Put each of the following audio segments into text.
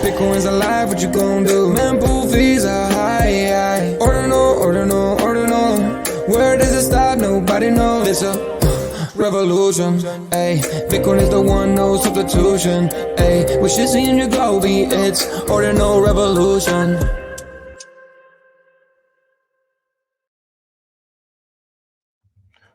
Bitcoin's alive, what you gon' do? Mempool fees are high. Ordinal. Where does it stop? Nobody knows. It's a revolution, ayy. Bitcoin is the one, no substitution, ayy. With Shizzy and Yagobi, it's Ordinal Revolution.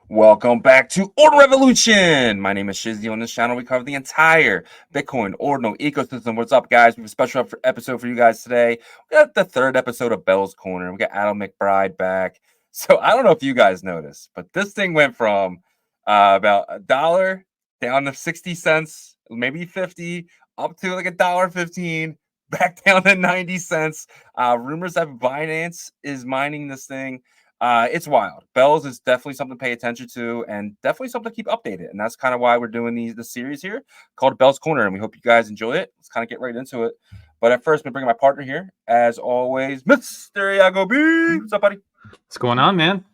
Welcome back to Ordinal Revolution. My name is Shizzy. On this channel, we cover the entire Bitcoin Ordinal ecosystem. What's up, guys? We have a special episode for you guys today. We got the third episode of Bell's Corner. We got Adam McBride back. So I don't know if you guys noticed, but this thing went from about $1 down to 60 cents, maybe 50, up to like $1.15, back down to 90 cents. Rumors that Binance is mining this thing. It's wild. Bells is definitely something to pay attention to and definitely something to keep updated. And that's kind of why we're doing the series here called Bell's Corner. And we hope you guys enjoy it. Let's kind of get right into it. But at first, I'm bringing my partner here, as always, Mr. Yagobi. What's up, buddy? What's going on, man?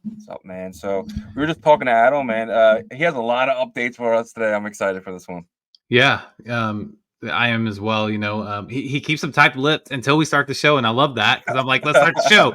What's up, man? So we were just talking to Adam, man. He has a lot of updates for us today. I'm excited for this one. Yeah, I am as well. You know, he keeps them tight-lipped until we start the show, and I love that because I'm like, let's start the show.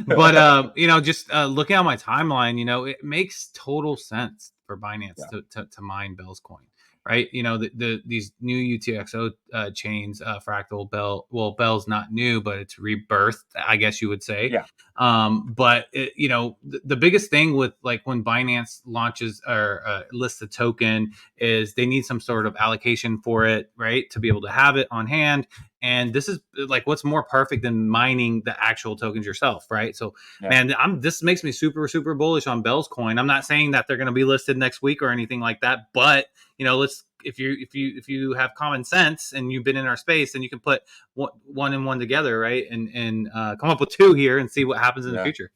But you know, just looking at my timeline, you know, it makes total sense for Binance to mine Bell's coin, right? You know, these new UTXO chains, Fractal, Bell. Well, Bell's not new, but it's rebirthed, I guess you would say. Yeah. But you know, the biggest thing with like when Binance launches or lists a token is they need some sort of allocation for it, right, to be able to have it on hand. And this is like what's more perfect than mining the actual tokens yourself, right? So, man, this makes me super bullish on Bell's coin. I'm not saying that they're going to be listed next week or anything like that, but you know, if you have common sense and you've been in our space, then you can put one and one together, right, and come up with two here and see what happens in the future.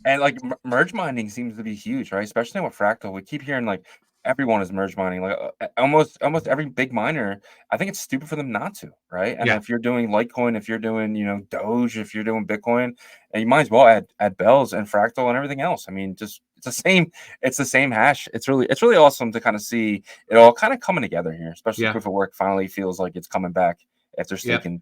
And like merge mining seems to be huge, right? Especially with Fractal, we keep hearing like everyone is merge mining. Like almost every big miner, I think it's stupid for them not to, right? And if you're doing Litecoin, if you're doing Doge, if you're doing Bitcoin, and you might as well add Bells and Fractal and everything else. I mean, just it's the same hash. It's really awesome to kind of see it all kind of coming together here, especially proof of work finally feels like it's coming back after staking.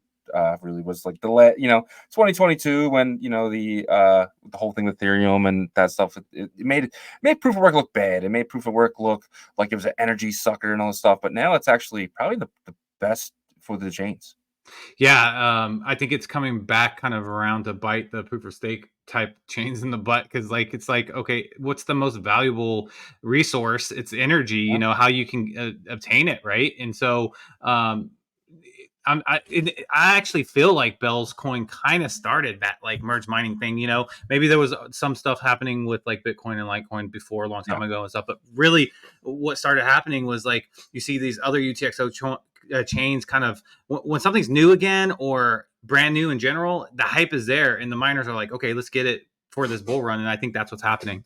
Really was like 2022 when the whole thing with Ethereum and that stuff, it made proof of work look bad. It made proof of work look like it was an energy sucker and all this stuff, but now it's actually probably the best for the chains. I think it's coming back kind of around to bite the proof of stake type chains in the butt, because like it's like, okay, what's the most valuable resource? It's energy. You know, how you can obtain it, right? And so I actually feel like Bell's coin kind of started that like merge mining thing. You know, maybe there was some stuff happening with like Bitcoin and Litecoin before a long time ago and stuff, but really what started happening was like you see these other UTXO chains kind of when something's new again or brand new in general, the hype is there and the miners are like, okay, let's get it for this bull run. And I think that's what's happening.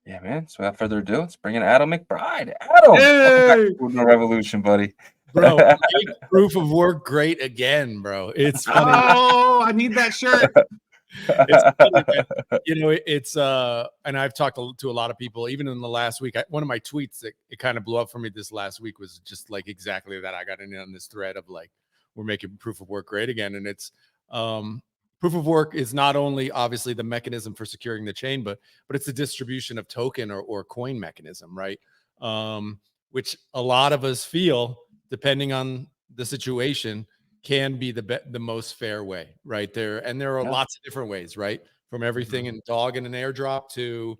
Yeah, man. So without further ado, let's bring in Adam McBride. Adam, welcome back to the Revolution, buddy. Bro, make proof of work great again, bro. It's funny. Oh, I need that shirt. It's funny, man. You know, it's and I've talked to a lot of people, even in the last week. One of my tweets that it kind of blew up for me this last week was just like exactly that. I got in on this thread of like, we're making proof of work great again. And it's proof of work is not only obviously the mechanism for securing the chain, but it's the distribution of token or coin mechanism, right? Which a lot of us feel, depending on the situation, can be the most fair way, right? There are lots of different ways, right? From everything in dog and an airdrop to,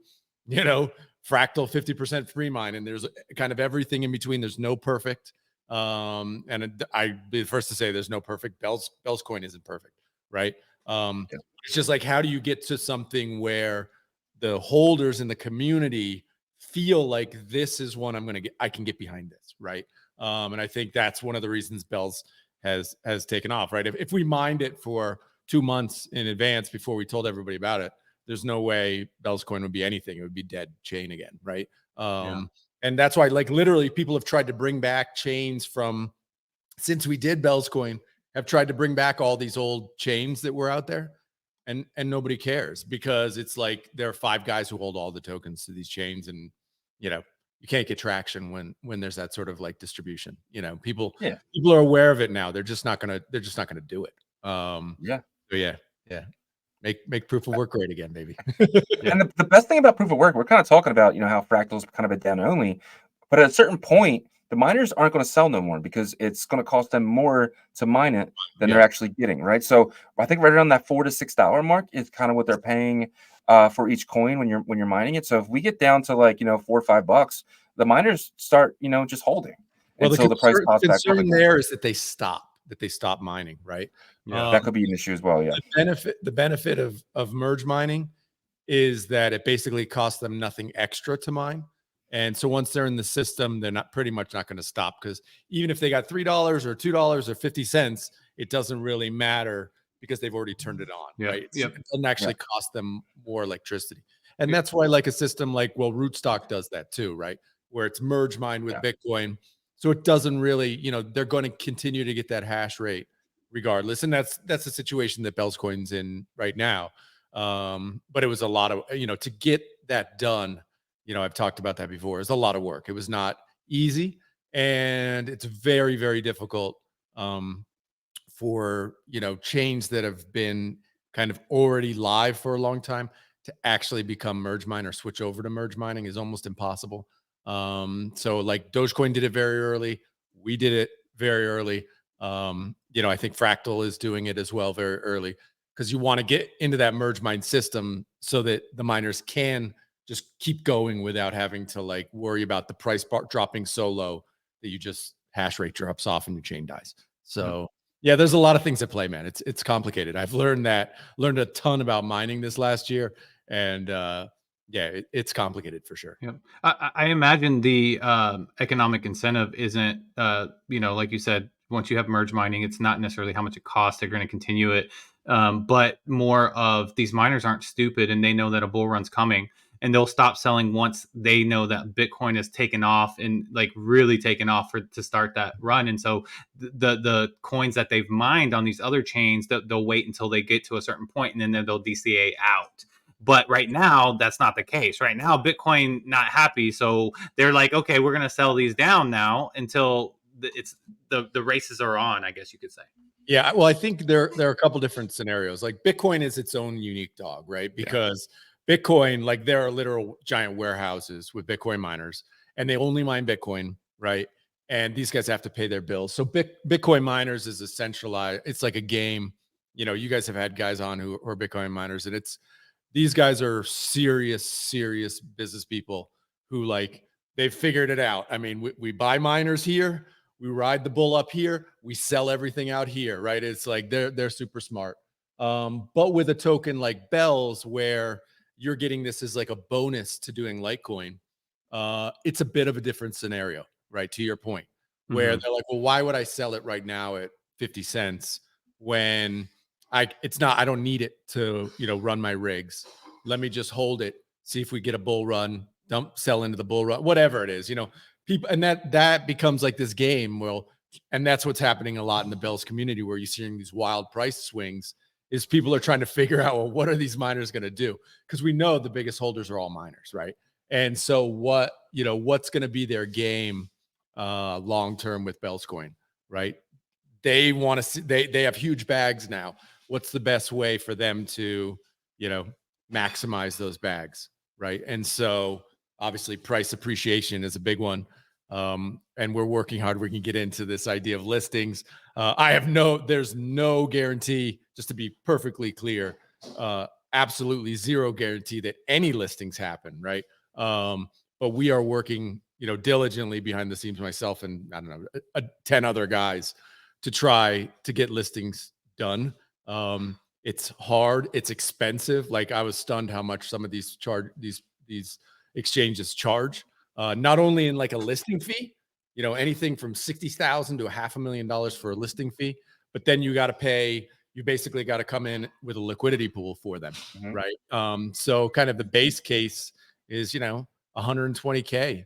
Fractal 50% free mine, and there's kind of everything in between. There's no perfect, and I'd be the first to say there's no perfect. Bell's coin isn't perfect, right? It's just like, how do you get to something where the holders in the community feel like this is one I can get behind this, right? And I think that's one of the reasons Bells has taken off, right? If we mined it for 2 months in advance before we told everybody about it, there's no way Bell's coin would be anything. It would be dead chain again, right? And that's why, like, literally people have tried to bring back chains from, since we did Bell's coin, have tried to bring back all these old chains that were out there, and nobody cares, because it's like there are 5 guys who hold all the tokens to these chains, and you can't get traction when there's that sort of like distribution. You know, people Yeah. people are aware of it now. They're just not gonna do it. Yeah. So yeah. Make proof of work great again, baby. Yeah. And the best thing about proof of work, we're kind of talking about, how Fractal's kind of a down only, but at a certain point, the miners aren't going to sell no more because it's going to cost them more to mine it than they're actually getting, right? So I think right around that $4 to $6 mark is kind of what they're paying for each coin when you're mining it. So if we get down to like $4 or $5, the miners start just holding Well, until the price pops back up concern again. there is that they stop mining, right? Yeah. That could be an issue as well. Yeah. The benefit of merge mining is that it basically costs them nothing extra to mine. And so once they're in the system, they're pretty much not going to stop, because even if they got $3 or $2 or 50 cents, it doesn't really matter because they've already turned it on, right? Yep. It doesn't actually cost them more electricity. And that's why like a system like, Rootstock does that too, right? Where it's merge mined with Bitcoin. So it doesn't really, they're going to continue to get that hash rate regardless. And that's the situation that Bell's Coin's in right now. But it was a lot of, to get that done, I've talked about that before. It's a lot of work. It was not easy, and it's very, very difficult for, chains that have been kind of already live for a long time to actually become merge mine or switch over to merge mining is almost impossible. So like Dogecoin did it very early. We did it very early. I think Fractal is doing it as well very early, because you want to get into that merge mine system so that the miners can just keep going without having to like worry about the price dropping so low that you just hash rate drops off and your chain dies. So yeah, there's a lot of things at play, man. It's complicated. I've learned a ton about mining this last year, and it's complicated for sure. Yep. I imagine the economic incentive isn't, like you said, once you have merge mining, it's not necessarily how much it costs. They're going to continue it, but more of these miners aren't stupid, and they know that a bull run's coming, and they'll stop selling once they know that Bitcoin has taken off and like really taken off to start that run. And so the coins that they've mined on these other chains, they'll wait until they get to a certain point, and then they'll DCA out. But right now, that's not the case. Right now, Bitcoin not happy, so they're like, okay, we're going to sell these down now until the races are on, I guess you could say. Yeah, well, I think there are a couple different scenarios. Like Bitcoin is its own unique dog, right? Because Bitcoin, like there are literal giant warehouses with Bitcoin miners, and they only mine Bitcoin, right? And these guys have to pay their bills. So Bitcoin miners is a centralized. It's like a game. You guys have had guys on who are Bitcoin miners, and these guys are serious business people who like they've figured it out. I mean, we buy miners here, we ride the bull up here, we sell everything out here, right? It's like they're super smart. But with a token like Bell's, where you're getting this as like a bonus to doing Litecoin, it's a bit of a different scenario, right? To your point, where they're like, well, why would I sell it right now at 50 cents when I don't need it to, run my rigs. Let me just hold it, see if we get a bull run, sell into the bull run, whatever it is, people. And that becomes like this game. Well, and that's what's happening a lot in the Bells community, where you're seeing these wild price swings, is people are trying to figure out, well, what are these miners going to do? Because we know the biggest holders are all miners, right? And so what's going to be their game long-term with Bells coin, right? They want to see, they have huge bags now. What's the best way for them to, maximize those bags, right? And so obviously price appreciation is a big one. And we're working hard. We can get into this idea of listings. There's no guarantee, just to be perfectly clear, absolutely zero guarantee that any listings happen, right? But we are working, diligently behind the scenes, myself and I don't know, 10 other guys, to try to get listings done. It's hard. It's expensive. Like I was stunned how much some of these exchanges charge. Not only in like a listing fee, anything from $60,000 to $500,000 for a listing fee, but then you basically got to come in with a liquidity pool for them, right? So kind of the base case is, $120K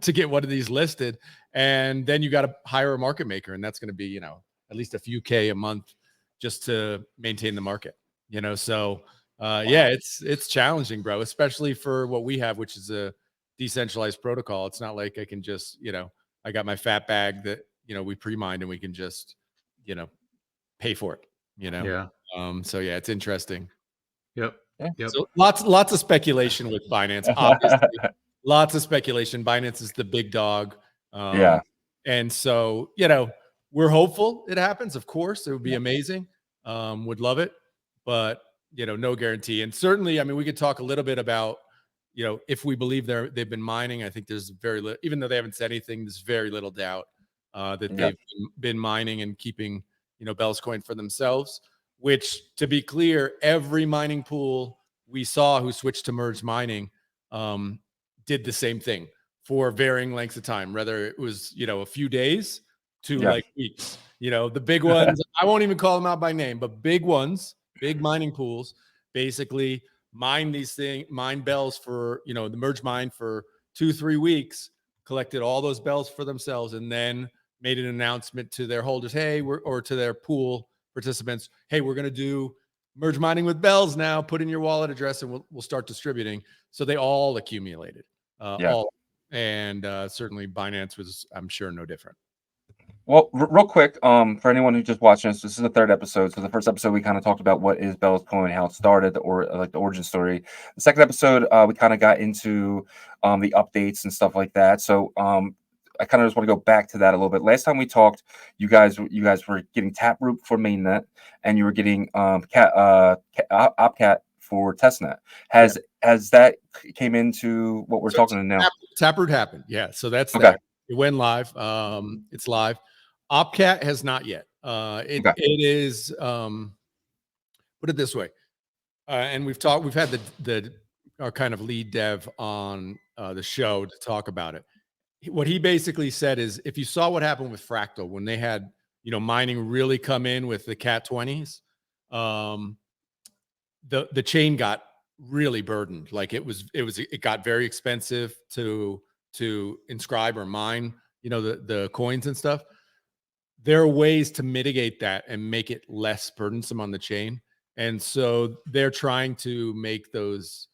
to get one of these listed. And then you got to hire a market maker, and that's going to be, at least a few K a month just to maintain the market, So, yeah, it's challenging, bro, especially for what we have, which is a decentralized protocol. It's not like I can just, I got my fat bag that, we pre-mined and we can just, pay for it, Yeah. So yeah, it's interesting. Yep. Yeah. Yep. So lots of speculation with Binance. Obviously, lots of speculation. Binance is the big dog. Yeah. And so, we're hopeful it happens. Of course, it would be amazing. Would love it, but no guarantee. And certainly, I mean, we could talk a little bit about, if we believe they've been mining. I think there's very little, even though they haven't said anything, there's very little doubt that they've been mining and keeping, Bell's coin for themselves. Which, to be clear, every mining pool we saw who switched to merge mining did the same thing for varying lengths of time, whether it was, a few days to like weeks. The big ones, I won't even call them out by name, but big ones, big mining pools, basically mine bells for, the merge mine for 2-3 weeks, collected all those bells for themselves, and then made an announcement to their holders, hey, or to their pool participants, hey, we're going to do merge mining with bells now. Put in your wallet address and we'll start distributing. So they all accumulated. Certainly Binance was, I'm sure, no different. Well, real quick, for anyone who's just watching this is the third episode. So the first episode we kind of talked about what is Bell's coin, how it started, or like the origin story. The second episode, we kind of got into the updates and stuff like that. So I kind of just want to go back to that a little bit. Last time we talked, you guys were getting Taproot for mainnet, and you were getting Opcat for testnet. Has that came into what we're talking about now? Taproot happened, yeah. So that's okay. That. It went live. It's live. Opcat has not yet. It is. Put it this way, and we've had our kind of lead dev on the show to talk about it. What he basically said is, if you saw what happened with Fractal when they had, mining really come in with the Cat 20s, the chain got really burdened. Like it got very expensive to inscribe or mine, the coins and stuff. There are ways to mitigate that and make it less burdensome on the chain. And so they're trying to make those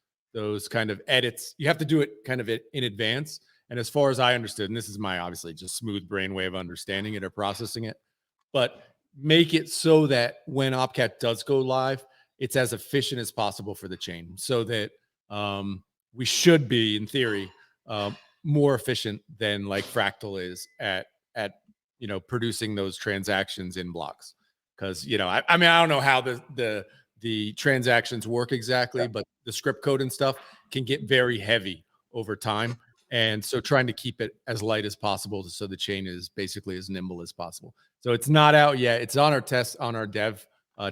kind of edits. You have to do it kind of in advance. And as far as I understood, and this is my obviously just smooth brain way of understanding it or processing it, but make it so that when Opcat does go live, it's as efficient as possible for the chain, so that we should be, in theory, more efficient than like Fractal is at producing those transactions in blocks. Because I mean, I don't know how the transactions work exactly, but the script code and stuff can get very heavy over time. And so trying to keep it as light as possible so the chain is basically as nimble as possible. So it's not out yet. It's on our dev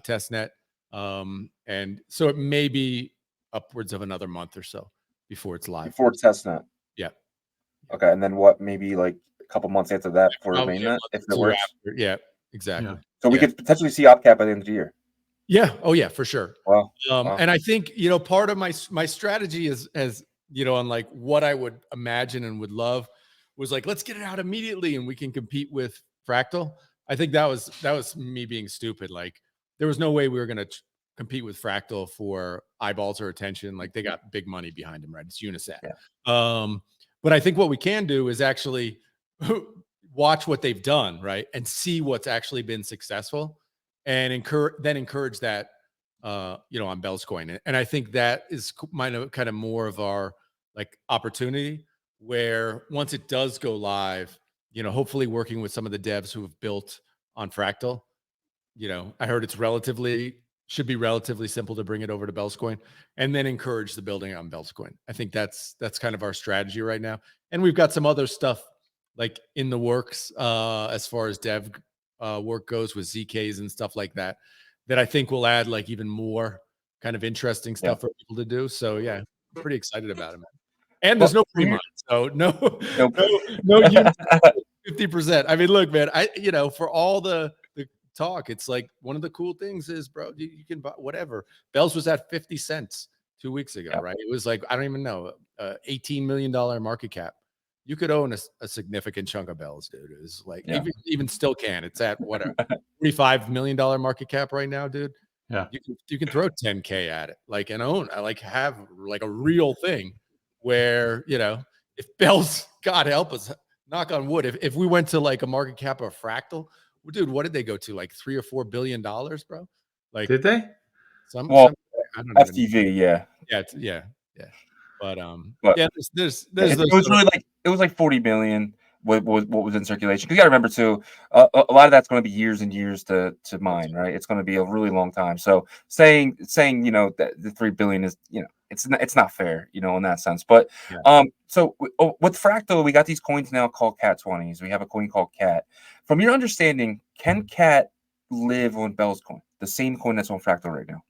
test net. And so it may be upwards of another month or so before it's live. Before testnet. Yeah. Okay. And then what, maybe like a couple months after that for mainnet, if it works? After. Yeah, exactly. Yeah. So we could potentially see Opcat by the end of the year. Yeah. Oh yeah, for sure. Wow. And I think, part of my strategy is, on like what I would imagine and would love was like, let's get it out immediately and we can compete with Fractal. I think that was me being stupid. Like there was no way we were going to compete with Fractal for eyeballs or attention. Like they got big money behind them, right? It's Unisat. Yeah. But I think what we can do is actually watch what they've done, right? And see what's actually been successful and encourage that, on Bell's coin. And I think that is kind of more of our like opportunity, where once it does go live, hopefully working with some of the devs who have built on Fractal, I heard should be relatively simple to bring it over to Bell's coin, and then encourage the building on Bell's coin. I think that's kind of our strategy right now. And we've got some other stuff like in the works as far as dev work goes with ZKs and stuff like that I think will add like even more kind of interesting stuff for people to do. So yeah, I'm pretty excited about it, man. And there's no pre-mine, so no 50%. I mean, look, man, for all the talk, it's like one of the cool things is, bro, you can buy whatever. Bells was at 50 cents 2 weeks ago, right? It was like, I don't even know, $18 million market cap. You could own a significant chunk of Bells, dude. It was like, even still can. It's at what, a $45 million market cap right now, dude. Yeah. You can throw 10K at it, like, and own, like have like a real thing where, if Bells, God help us, knock on wood, if we went to like a market cap of Fractal, dude, what did they go to? Like $3 or $4 billion, bro? Like, Did they? some Well, I don't even know. FTV, yeah. Yeah. But But yeah, there's it those was really like it was like 40 million. What was in circulation? Because you got to remember too, a lot of that's going to be years and years to mine, right? It's going to be a really long time. So saying you know that the 3 billion is, you know, it's not fair, you know, in that sense. But so with Fractal, we got these coins now called Cat 20s. We have a coin called Cat. From your understanding, can Cat live on Bell's coin, the same coin that's on Fractal right now?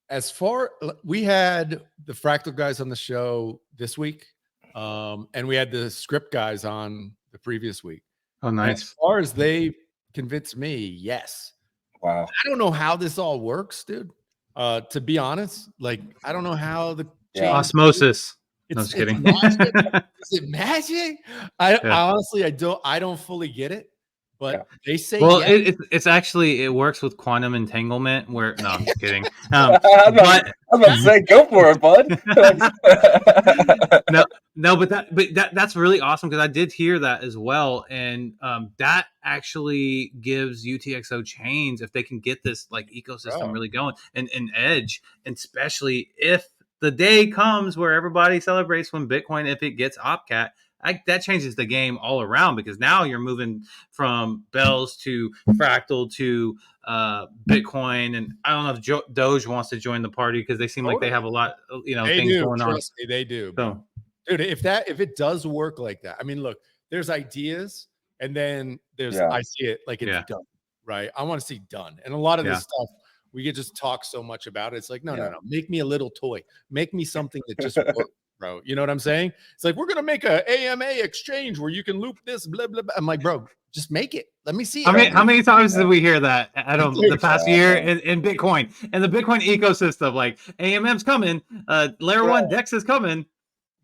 As far, we had the Fractal guys on the show this week, and we had the script guys on the previous week. Oh, nice. As far as they convinced me, yes. Wow. I don't know how this all works, dude. To be honest, like, I don't know how the osmosis. No, just kidding. Magic. Is it magic? I honestly, I don't fully get it. But they say, well, it's actually, it works with quantum entanglement. Where no, I'm just kidding. I was about to say, go for it, bud. but that's really awesome, because I did hear that as well, and that actually gives UTXO chains, if they can get this like ecosystem really going, and edge, and especially if the day comes where everybody celebrates when Bitcoin, if it gets OpCat. That changes the game all around, because now you're moving from Bells to Fractal to Bitcoin, and I don't know if Doge wants to join the party, because they seem like they have a lot, you know, things going on. Trust me, they do. So, dude, if it does work like that, I mean, look, there's ideas, and then there's I see it like it's done, right? I want to see done, and a lot of this stuff we could just talk so much about. It's like no, make me a little toy, make me something that just works. Bro, you know what I'm saying? It's like, we're gonna make a AMA exchange where you can loop this, blah blah blah. I'm like, bro, just make it. Let me see it. How many times did we hear that, Adam, the past year in Bitcoin and the Bitcoin ecosystem? Like, AMM's coming, layer 1 DEX is coming,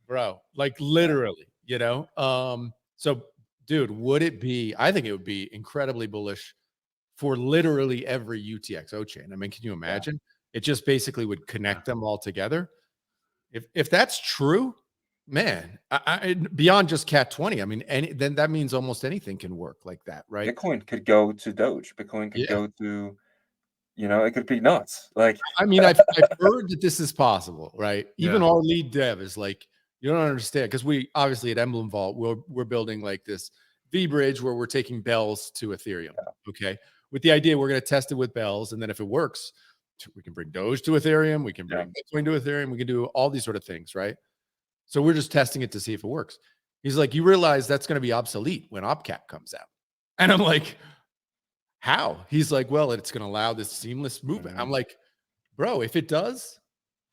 bro. Like, literally, you know. So, dude, would it be? I think it would be incredibly bullish for literally every UTXO chain. I mean, can you imagine? It just basically would connect them all together. If that's true, man, I beyond just Cat 20, I mean, then that means almost anything can work like that, right? Bitcoin could go to Doge. Bitcoin could go to, you know, it could be nuts. Like, I mean, I've heard that this is possible, right? Even our lead dev is like, you don't understand, because we obviously at Emblem Vault, we're building like this V bridge where we're taking Bells to Ethereum, okay? With the idea we're going to test it with Bells, and then if it works, we can bring Doge to Ethereum, we can bring Bitcoin to Ethereum, we can do all these sort of things, right? So we're just testing it to see if it works. He's like, you realize that's going to be obsolete when OpCat comes out. And I'm like, how? He's like, well, it's going to allow this seamless movement. I'm like, bro, if it does,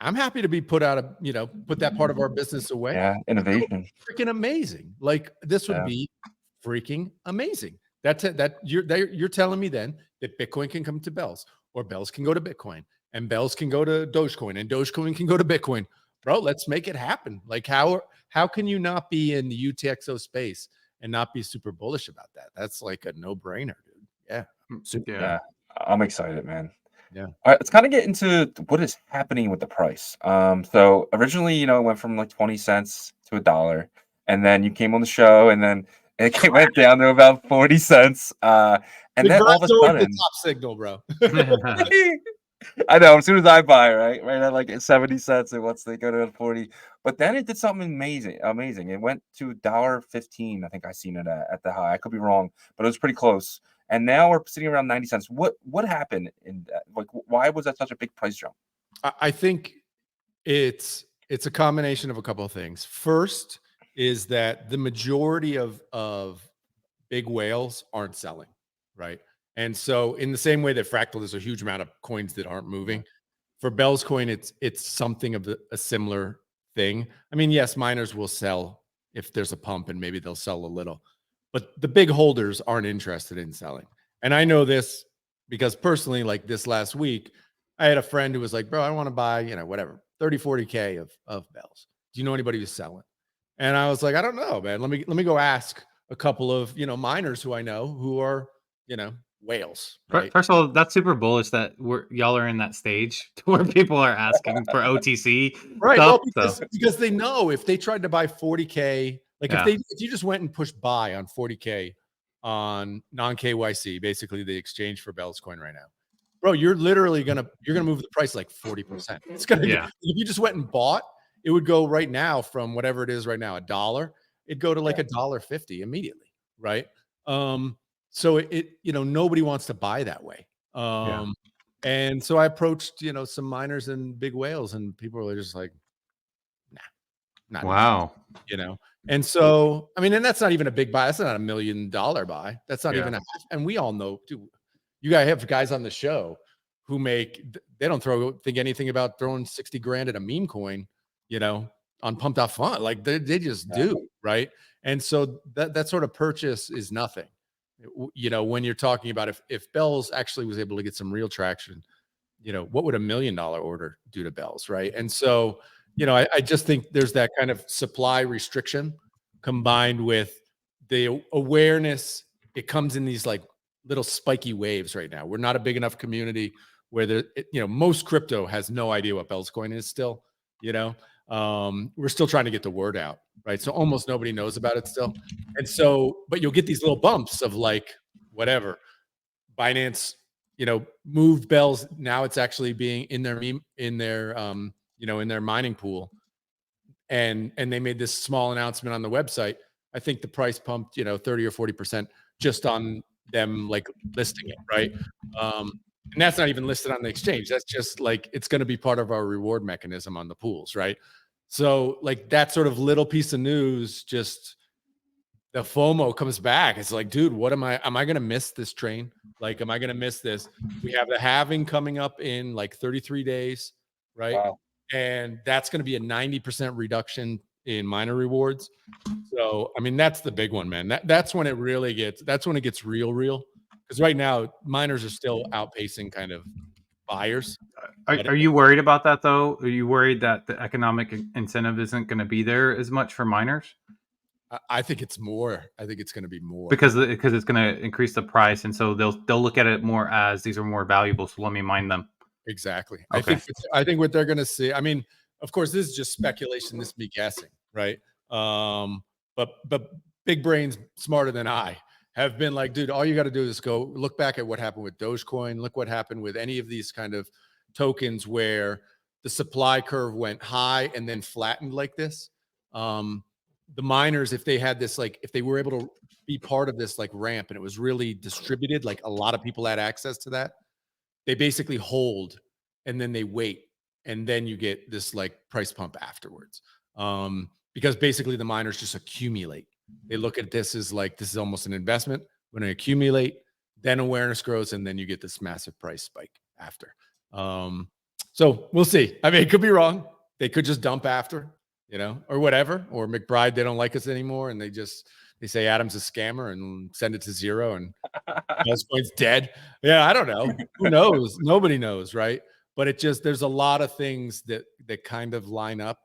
I'm happy to be put out of, you know, put that part of our business away. Yeah, innovation. Freaking amazing. Like, this would be freaking amazing. That you're telling me then that Bitcoin can come to Bells, or Bells can go to Bitcoin, and Bells can go to Dogecoin, and Dogecoin can go to Bitcoin. Bro, let's make it happen. Like, how can you not be in the UTXO space and not be super bullish about that? That's like a no-brainer, dude. Yeah. Yeah. I'm excited, man. Yeah. All right, let's kind of get into what is happening with the price. So originally, you know, it went from like 20 cents to $1, and then you came on the show, and then it went down to about 40 cents. And then all of a sudden, the top signal, bro. I know, as soon as I buy, right at like 70 cents, and once they go to 40, but then it did something amazing. It went to $1.15. I think I seen it at the high. I could be wrong, but it was pretty close. And now we're sitting around 90 cents. What happened in that? Like, why was that such a big price jump? I think it's a combination of a couple of things. First is that the majority of big whales aren't selling, right? And so in the same way that Fractal, there's a huge amount of coins that aren't moving. For Bell's coin, it's something of a similar thing. I mean, yes, miners will sell if there's a pump, and maybe they'll sell a little, but the big holders aren't interested in selling. And I know this because personally, like this last week, I had a friend who was like, bro, I want to buy, you know, whatever, 30, 40K of Bells. Do you know anybody who's selling? And I was like, I don't know, man. Let me go ask a couple of, you know, miners who I know who are, you know, whales. Right? First of all, that's super bullish that y'all are in that stage to where people are asking for OTC right? stuff, Well, because they know if they tried to buy 40K, Like if you just went and pushed buy on 40K on non-KYC, basically the exchange for Bell's coin right now, bro, you're literally gonna move the price like 40%. It's gonna if you just went and bought, it would go right now from whatever it is right now, $1, it'd go to like $1.50 immediately, right? So it nobody wants to buy that way. And so I approached, some miners and big whales, and people were just like, nah, not interested, And so, I mean, and that's not even a big buy. That's not $1 million buy. That's not even and we all know, dude, you guys have guys on the show who they don't think anything about throwing 60 grand at a meme coin, on pumped out fun. Like they just do. Right. And so that sort of purchase is nothing. When you're talking about if Bells actually was able to get some real traction, what would $1 million order do to Bells? Right. And so, I just think there's that kind of supply restriction combined with the awareness. It comes in these like little spiky waves right now. We're not a big enough community where most crypto has no idea what Bells coin is still, we're still trying to get the word out. Right. So almost nobody knows about it still. And so, but you'll get these little bumps of like, whatever, Binance, moved Bells. Now it's actually being in their in their mining pool. And they made this small announcement on the website. I think the price pumped, 30 or 40% just on them like listing it. Right. And that's not even listed on the exchange. That's just like, it's going to be part of our reward mechanism on the pools. Right. So like that sort of little piece of news, just the FOMO comes back. It's like, dude, am I going to miss this train? Like, am I going to miss this? We have the halving coming up in like 33 days. Right. Wow. And that's going to be a 90% reduction in miner rewards. So, I mean, that's the big one, man. That's when it really gets real. Because right now, miners are still outpacing kind of buyers. Are you worried about that, though? Are you worried that the economic incentive isn't going to be there as much for miners? I think it's more. I think it's going to be more. Because it's going to increase the price. And so they'll look at it more as these are more valuable, so let me mine them. Exactly. Okay. I think what they're going to see, I mean, of course, this is just speculation. This is me guessing, right? But big brains smarter than I have been like, dude, all you got to do is go look back at what happened with Dogecoin. Look what happened with any of these kind of tokens where the supply curve went high and then flattened like this. The miners, if they had this, like, if they were able to be part of this like ramp and it was really distributed, like a lot of people had access to that, they basically hold and then they wait. And then you get this like price pump afterwards. Because basically the miners just accumulate. They look at this as like, this is almost an investment. When I accumulate, then awareness grows, and then you get this massive price spike after. So we'll see. I mean, it could be wrong. They could just dump after, or whatever. Or McBride, they don't like us anymore, and they say Adam's a scammer and send it to zero, and Bell's coin's dead. Yeah, I don't know. Who knows? Nobody knows, right? But there's a lot of things that kind of line up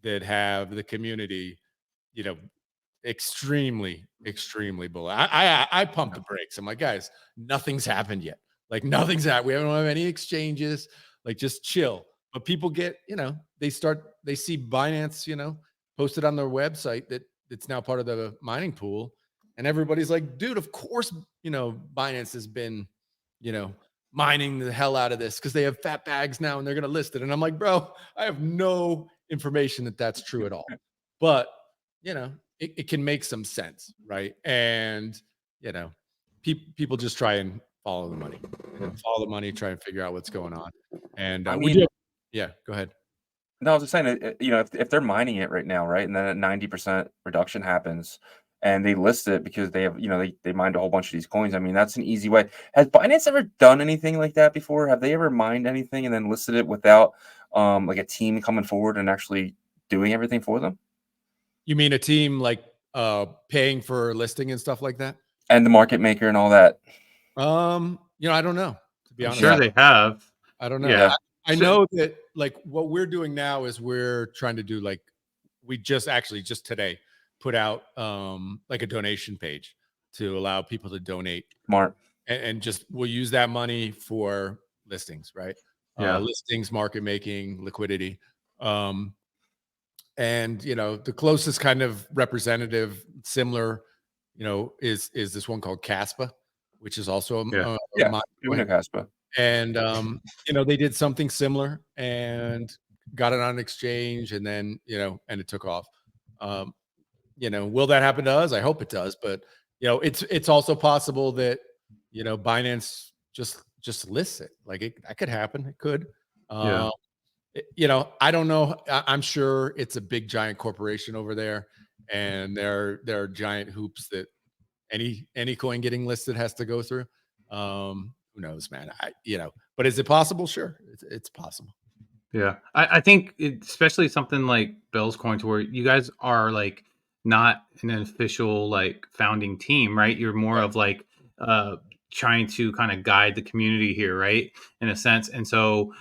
that have the community, extremely, extremely bullish. I pump the brakes. I'm like, guys, nothing's happened yet. Like nothing's happened. We don't have any exchanges. Like just chill. But people get, they see Binance, posted on their website that it's now part of the mining pool. And everybody's like, dude, of course, Binance has been, mining the hell out of this because they have fat bags now and they're going to list it. And I'm like, bro, I have no information that that's true at all. But, it can make some sense, right? And, people just try and follow the money. Try and figure out what's going on. And I we mean, do. Yeah, go ahead. No, I was just saying, if they're mining it right now, right, and then a 90% reduction happens, and they list it because they have, they mined a whole bunch of these coins. I mean, that's an easy way. Has Binance ever done anything like that before? Have they ever mined anything and then listed it without, like a team coming forward and actually doing everything for them? You mean a team like paying for listing and stuff like that? And the market maker and all that? I don't know, to be honest. Sure they have. I don't know. Yeah. I know that like what we're doing now is we're trying to do like, we just today put out like a donation page to allow people to donate. Smart. And just we'll use that money for listings, right? Yeah. Listings, market making, liquidity. And the closest kind of representative similar, is this one called Caspa, which is also a Yeah, coin. Caspa. And they did something similar and got it on exchange, and then and it took off. Will that happen to us? I hope it does, but it's also possible that Binance just lists it. Like that could happen. It could. Yeah. I don't know. I'm sure it's a big giant corporation over there, and there are giant hoops that any coin getting listed has to go through. Who knows, man? But is it possible? Sure, it's possible. Yeah, I think especially something like Bell's Coin, to where you guys are like not an official like founding team, right? You're more of like trying to kind of guide the community here, right? In a sense. And so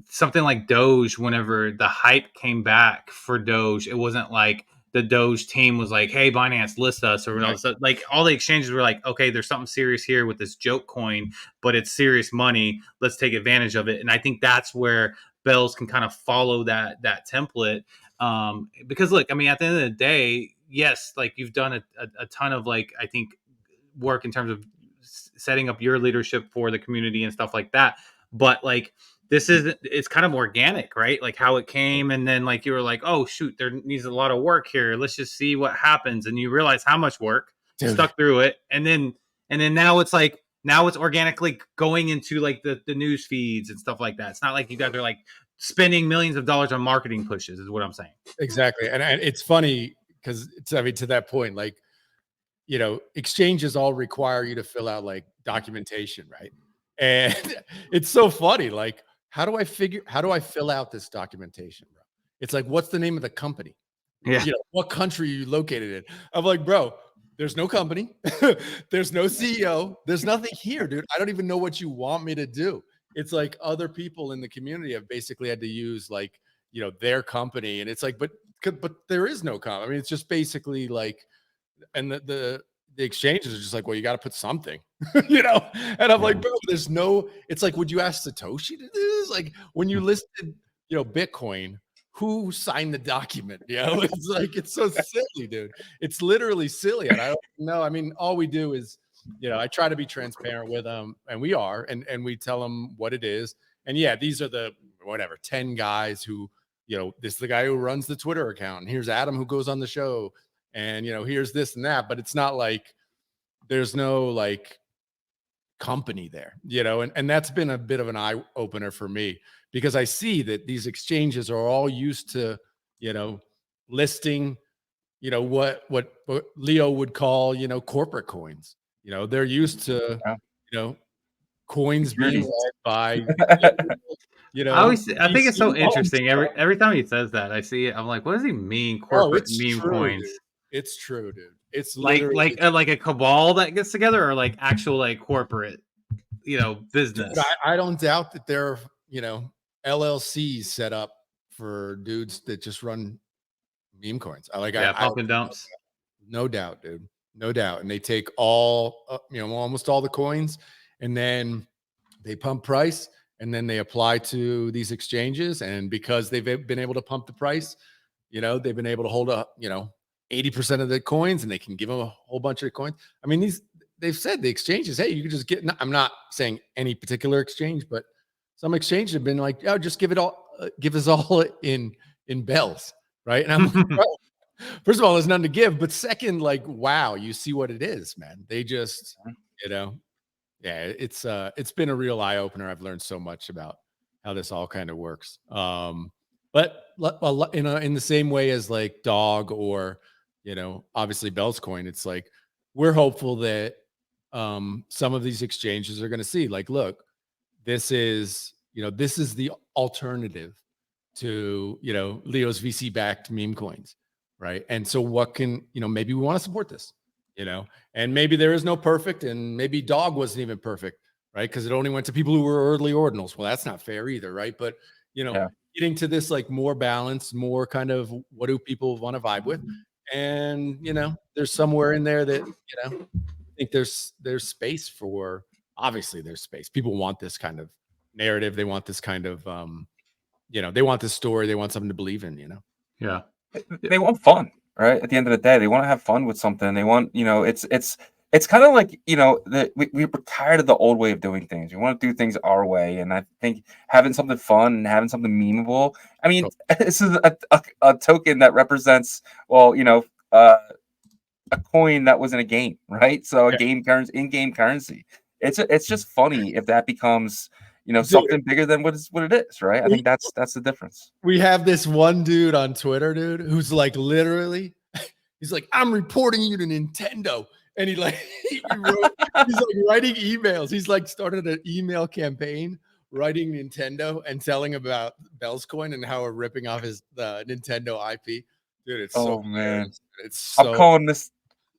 something like Doge, whenever the hype came back for Doge, it wasn't like the Doge team was like, "Hey, Binance, list us," or all this. Like all the exchanges were like, "Okay, there's something serious here with this joke coin, but it's serious money. Let's take advantage of it." And I think that's where Bells can kind of follow that template. Because look, I mean, at the end of the day, yes, like you've done a ton of like, I think, work in terms of setting up your leadership for the community and stuff like that. But like, it's kind of organic, right? Like how it came, and then like you were like, oh shoot, there needs a lot of work here. Let's just see what happens, and you realize how much work, stuck through it, and then now it's like it's organically going into like the news feeds and stuff like that. It's not like you guys are like spending millions of dollars on marketing pushes, is what I'm saying. Exactly, and it's funny because to that point, like exchanges all require you to fill out like documentation, right? And it's so funny, like. How do I fill out this documentation, bro? It's like, what's the name of the company? Yeah. What country are you located in? I'm like, bro, there's no company. There's no CEO. There's nothing here, dude. I don't even know what you want me to do. It's like other people in the community have basically had to use like, their company. And it's like, but there is no company. I mean, it's just basically like, and the exchanges are just like, well, you got to put something, and I'm like, bro, there's no, it's like, would you ask Satoshi to do this? Like when you listed, Bitcoin, who signed the document? It's like, it's so silly, dude. It's literally silly. And I don't know. I mean, all we do is, I try to be transparent with them, and we are, and we tell them what it is. And yeah, these are the, 10 guys who, this is the guy who runs the Twitter account. And here's Adam who goes on the show. And, here's this and that, but it's not like there's no like company there, and that's been a bit of an eye opener for me, because I see that these exchanges are all used to, listing, what Leo would call, corporate coins. They're used to, coins being led by, I think it's so interesting. Every time he says that, I see it. I'm like, what does he mean? Corporate meme coins. Dude. It's true, dude. It's like a cabal that gets together, or like actual like corporate, business. Dude, I don't doubt that there are, LLCs set up for dudes that just run meme coins. Pump and dumps. No doubt, dude. No doubt. And they take all, almost all the coins, and then they pump price, and then they apply to these exchanges. And because they've been able to pump the price, they've been able to hold up, 80% of the coins, and they can give them a whole bunch of coins. I mean, they've said the exchanges, hey, you can just get, I'm not saying any particular exchange, but some exchanges have been like, oh, just give us all in bells. Right. And I'm like, bro, first of all, there's none to give, but second, like, wow, you see what it is, man. They just, it's been a real eye opener. I've learned so much about how this all kind of works. But in the same way as like Dog or, obviously Bell's Coin, it's like, we're hopeful that some of these exchanges are going to see like, look, this is the alternative to, Leo's VC backed meme coins. Right. And so what can, maybe we want to support this, and maybe there is no perfect, and maybe Dog wasn't even perfect. Right. Because it only went to people who were early ordinals. Well, that's not fair either. Right. But, getting to this like more balanced, more kind of what do people want to vibe with. And, there's somewhere in there that, I think there's space for, obviously there's space. People want this kind of narrative. They want this kind of, they want this story. They want something to believe in, Yeah. They want fun, right? At the end of the day, they want to have fun with something. They want, it's kind of like, we're tired of the old way of doing things. We want to do things our way. And I think having something fun and having something memeable, I mean, this is a token that represents, well, a coin that was in a game, right? So a game currency, in-game currency. It's just funny if that becomes, something bigger than what it is, right? I think that's the difference. We have this one dude on Twitter, dude, who's like literally, he's like, I'm reporting you to Nintendo. And he's like writing emails. He's like started an email campaign writing Nintendo and telling about Bell's Coin and how we're ripping off the Nintendo IP. Dude, it's so man. It's so I'm calling this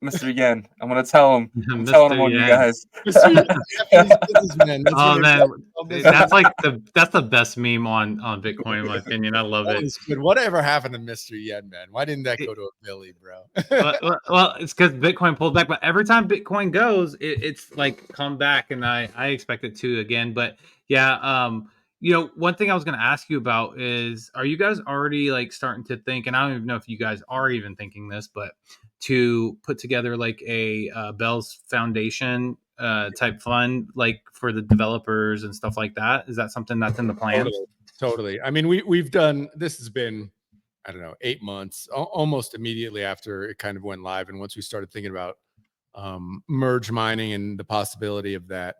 Mr. Yen. I'm gonna tell him. I'm telling him on you guys. Man, that's like that's the best meme on Bitcoin in my opinion. I love it. Good. Whatever happened to Mr. Yen, man? Why didn't that go to a Billy, bro? well, it's because Bitcoin pulled back, but every time Bitcoin goes, it's like come back, and I expect it to again. But yeah, one thing I was going to ask you about is, are you guys already like starting to think, and I don't even know if you guys are even thinking this, but to put together like a Bell's Foundation type fund, like for the developers and stuff like that? Is that something that's in the plan? Totally. I mean, we've done, this has been, I don't know, 8 months, almost immediately after it kind of went live. And once we started thinking about merge mining and the possibility of that,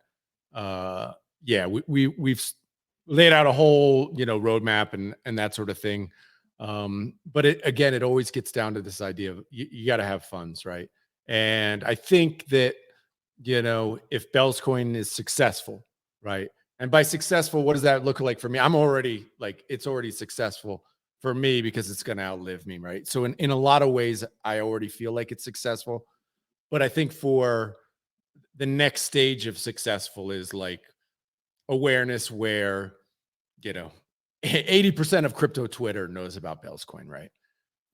we've laid out a whole, roadmap and that sort of thing. But it always gets down to this idea of you got to have funds, right? And I think that, if Bell's Coin is successful, right? And by successful, what does that look like for me? I'm already like, it's already successful for me because it's going to outlive me, right? So in a lot of ways, I already feel like it's successful. But I think for the next stage of successful is like awareness where, 80% of crypto Twitter knows about Bell's Coin, right?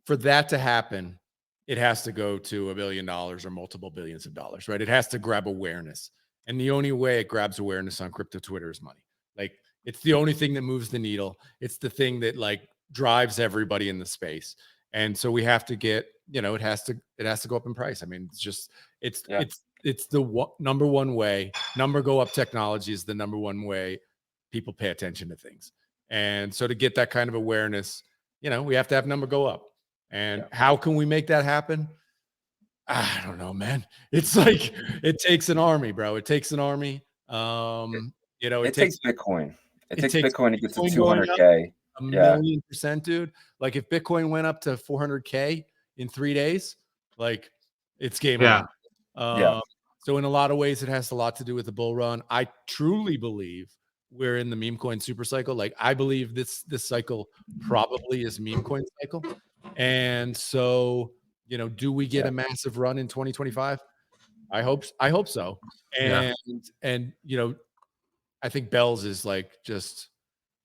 For that to happen, it has to go to $1 billion or multiple billions of dollars, right? It has to grab awareness. And the only way it grabs awareness on crypto Twitter is money. Like, it's the only thing that moves the needle. It's the thing that like drives everybody in the space. And so we have to get, it has to go up in price. I mean, it's the number one way. Number go up technology is the number one way people pay attention to things. And so to get that kind of awareness, we have to have number go up. And how can we make that happen? I don't know, man. It's like, it takes an army, bro. It takes an army. It takes Bitcoin. It takes Bitcoin to get to 200K. A million %, dude. Like if Bitcoin went up to 400K in 3 days, like it's game on. So in a lot of ways, it has a lot to do with the bull run. I truly believe we're in the meme coin super cycle. Like I believe this cycle probably is meme coin cycle. And so, do we get a massive run in 2025? I hope so. And I think Bell's is like just,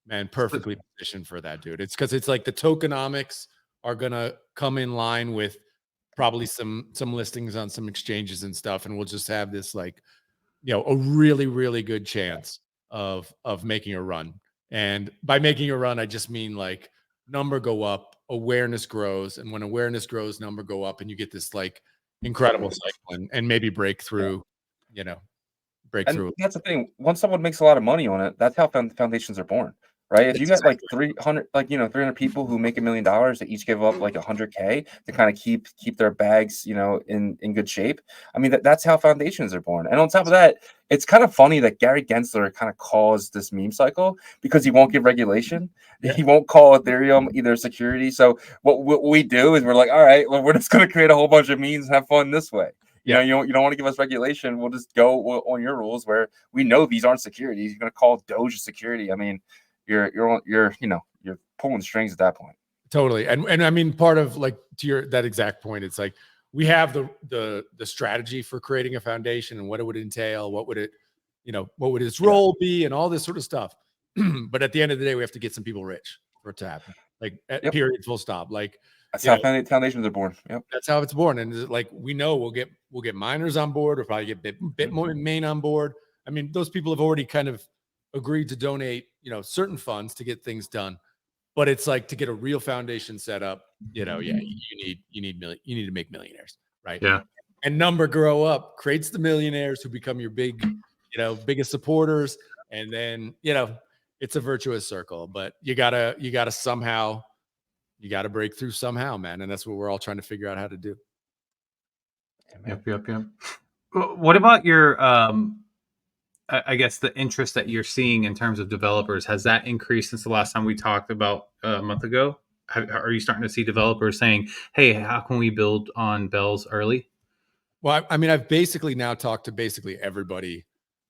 man, perfectly positioned for that, dude. It's because it's like the tokenomics are gonna come in line with probably some listings on some exchanges and stuff, and we'll just have this like, a really, really good chance of making a run. And by making a run, I just mean like number go up, awareness grows, and when awareness grows, number go up, and you get this like incredible cycle and maybe breakthrough. Breakthrough. And that's the thing. Once someone makes a lot of money on it, that's how foundations are born, right? If you got like 300, 300 people who make $1 million, they each give up like 100K to kind of keep their bags, in good shape. I mean, that's how foundations are born. And on top of that, it's kind of funny that Gary Gensler kind of caused this meme cycle because he won't give regulation. Yeah. He won't call Ethereum either security. So what we do is we're like, all right, well, we're just going to create a whole bunch of memes and have fun this way. You don't want to give us regulation. We'll just go on your rules where we know these aren't securities. You're going to call Doge a security. I mean, you're pulling strings at that point. Totally. And I mean, part of like to that exact point, it's like we have the strategy for creating a foundation and what it would entail, what would its role be, and all this sort of stuff. But at the end of the day, we have to get some people rich for it to happen. Like period, full stop. Like that's how foundations are born. Yep. That's how it's born. And like we know we'll get miners on board, we'll probably get Bitmain on board. I mean, those people have already kind of agreed to donate, certain funds to get things done. But it's like to get a real foundation set up, you need to make millionaires, right? Yeah. And number grow up creates the millionaires who become your biggest supporters, and then it's a virtuous circle. But you gotta break through somehow, man, and that's what we're all trying to figure out how to do. Yep. What about your I guess the interest that you're seeing in terms of developers, has that increased since the last time we talked about a month ago? Are you starting to see developers saying, "Hey, how can we build on Bells early?" Well, I mean, I've basically now talked to basically everybody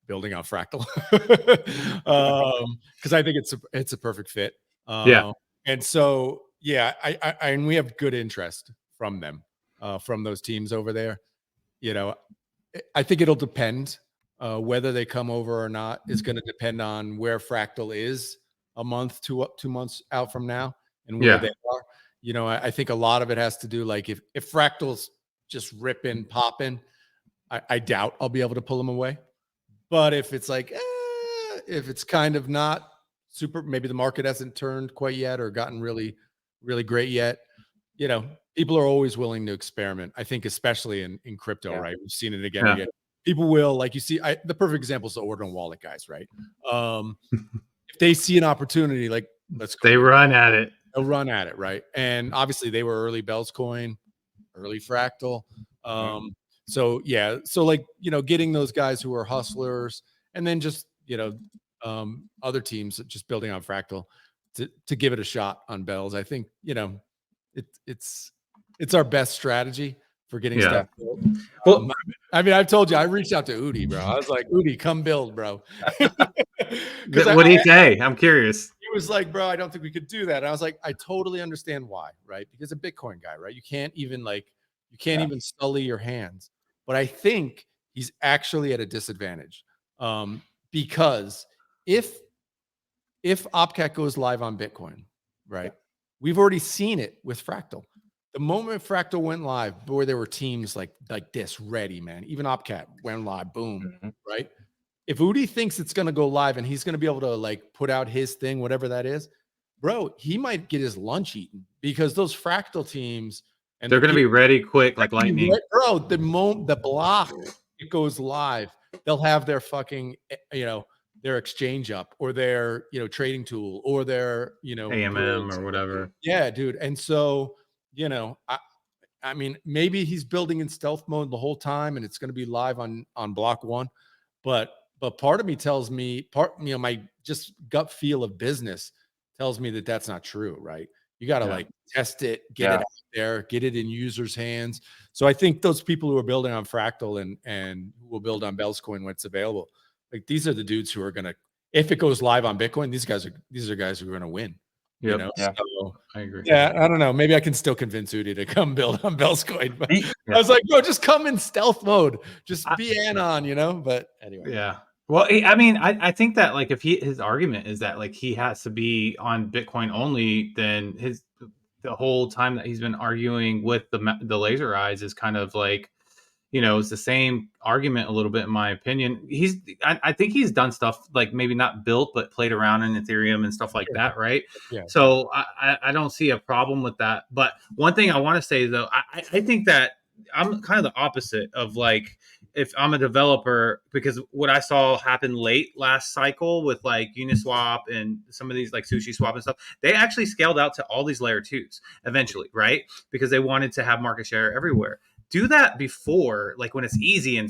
building on Fractal, because I think it's a perfect fit. Yeah. And so and we have good interest from them, from those teams over there. I think it'll depend. Whether they come over or not is going to depend on where Fractal is a month to 2 months out from now, and where they are. I think a lot of it has to do, like, if Fractal's just ripping, popping, I doubt I'll be able to pull them away. But if it's like, if it's kind of not super, maybe the market hasn't turned quite yet or gotten really, really great yet, people are always willing to experiment. I think especially in crypto, right? We've seen it again and again. People will, like, you see, the perfect example is the Ordinal wallet guys, right? If they see an opportunity, like, let's go. They run at it. They'll run at it, right? And obviously they were early Bells coin, early Fractal. So like, getting those guys who are hustlers, and then just, other teams just building on Fractal to give it a shot on Bells. I think, it's our best strategy for getting stuff built. Well, I mean, I've told you, I reached out to Udi, bro. I was like, Udi, come build, bro. what did he say? I'm curious. He was like, bro, I don't think we could do that. And I was like, I totally understand why, right? Because a Bitcoin guy, right? You can't even even sully your hands. But I think he's actually at a disadvantage, because if Opcat goes live on Bitcoin, right? We've already seen it with Fractal. The moment Fractal went live, boy, there were teams like this ready, man. Even Opcat went live, boom, right? If Udi thinks it's going to go live and he's going to be able to, like, put out his thing, whatever that is, bro, he might get his lunch eaten, because those Fractal teams, and they're going to be ready quick, like lightning. Bro, the moment the block it goes live, they'll have their fucking, their exchange up, or their, trading tool, or their, AMM or whatever. Yeah, dude. And so, I mean, maybe he's building in stealth mode the whole time, and it's going to be live on block one. But part of me tells me, my just gut feel of business tells me that that's not true, right? You got to like test it, get it out there, get it in users' hands. So I think those people who are building on Fractal and will build on Bells coin when it's available, like, these are the dudes who are going to, if it goes live on Bitcoin, these are guys who are going to win. Yeah, so, I agree. Yeah, I don't know. Maybe I can still convince Udi to come build on Bells coin. But I was like, bro, just come in stealth mode. Just be anon, But anyway. Yeah. Well, I mean, I think that, like, if his argument is that, like, he has to be on Bitcoin only, then the whole time that he's been arguing with the laser eyes is kind of like, it's the same argument a little bit, in my opinion. I think he's done stuff, like, maybe not built, but played around in Ethereum and stuff like that, right? Yeah. So I don't see a problem with that. But one thing I want to say, though, I think that I'm kind of the opposite of, like, if I'm a developer, because what I saw happen late last cycle with, like, Uniswap and some of these, like, Sushi Swap and stuff, they actually scaled out to all these layer 2s eventually, right? Because they wanted to have market share everywhere. Do that before, like, when it's easy, and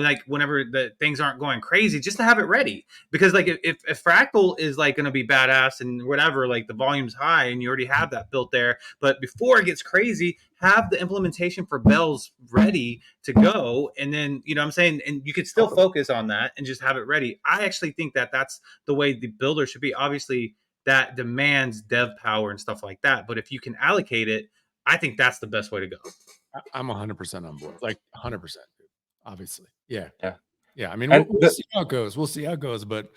like, whenever the things aren't going crazy, just to have it ready. Because, like, if Fractal is, like, going to be badass and whatever, like, the volume's high and you already have that built there, but before it gets crazy, have the implementation for Bells ready to go. And then, what I'm saying, and you could still focus on that and just have it ready. I actually think that that's the way the builder should be. Obviously, that demands dev power and stuff like that. But if you can allocate it, I think that's the best way to go. I'm 100% on board, like 100%, dude. Obviously. Yeah. I mean, we'll see how it goes. But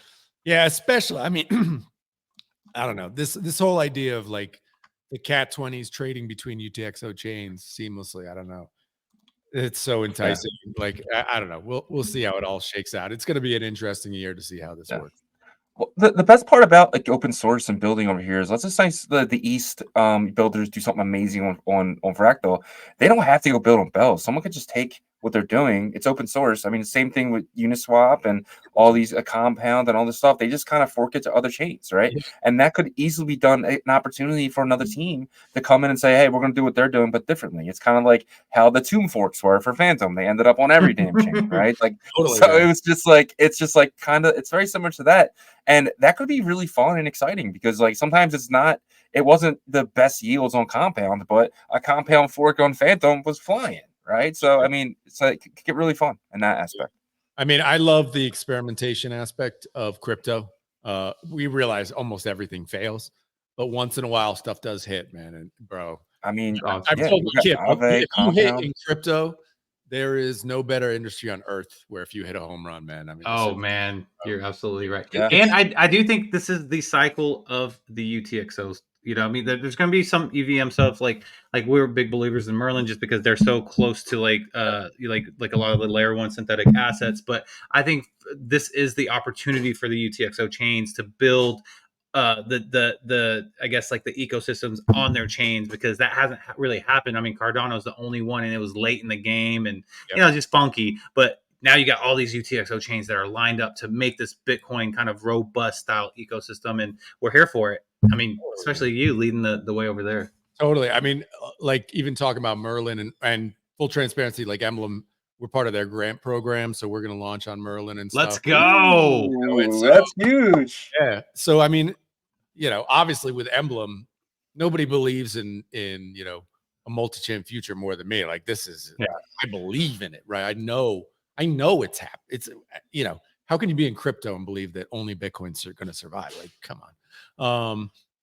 yeah, especially, I mean, I don't know, this whole idea of, like, the Cat 20s trading between UTXO chains seamlessly. I don't know. It's so enticing. Like, I don't know. We'll see how it all shakes out. It's going to be an interesting year to see how this works. Well, the best part about like open source and building over here is let's just say the East builders do something amazing on Fractal. They don't have to go build on Bells. Someone could just take what they're doing. It's open source. I mean, the same thing with Uniswap and all these Compound and all this stuff. They just kind of fork it to other chains, right? Yeah. And that could easily be done an opportunity for another team to come in and say, hey, we're going to do what they're doing, but differently. It's kind of like how the Tomb forks were for Phantom. They ended up on every damn chain, right? Like, Totally, so man. it was just like it's just like kind of it's very similar to that. And that could be really fun and exciting because like sometimes it wasn't the best yields on Compound, but a Compound fork on Phantom was flying, right? So I mean, it could get really fun in that aspect. I mean, I love the experimentation aspect of crypto. We realize almost everything fails, but once in a while stuff does hit, man. And bro, I mean, I've yeah, told we my got kid, Aave, if you hit Compound. in crypto, there is no better industry on earth where if you hit a home run, man. I mean, Oh man, you're absolutely right. Yeah. And I do think this is the cycle of the UTXOs. You know, I mean, there's going to be some EVM stuff like we're big believers in Merlin just because they're so close to like a lot of the layer one synthetic assets. But I think this is the opportunity for the UTXO chains to build the I guess like the ecosystems on their chains because that hasn't really happened. I mean, Cardano's the only one, and it was late in the game, and you know, just funky. But now you got all these UTXO chains that are lined up to make this Bitcoin kind of robust style ecosystem, and we're here for it. I mean, especially you leading the way over there. Totally. I mean, like even talking about Merlin and full transparency, like Emblem, we're part of their grant program, so we're going to launch on Merlin and stuff. Let's go. Ooh, that's huge. Yeah. So I mean, you know, obviously with Emblem, nobody believes in you know a multi-chain future more than me. Like this is, I believe in it, right? I know it's happening. It's you know, how can you be in crypto and believe that only Bitcoins are going to survive? Like, come on.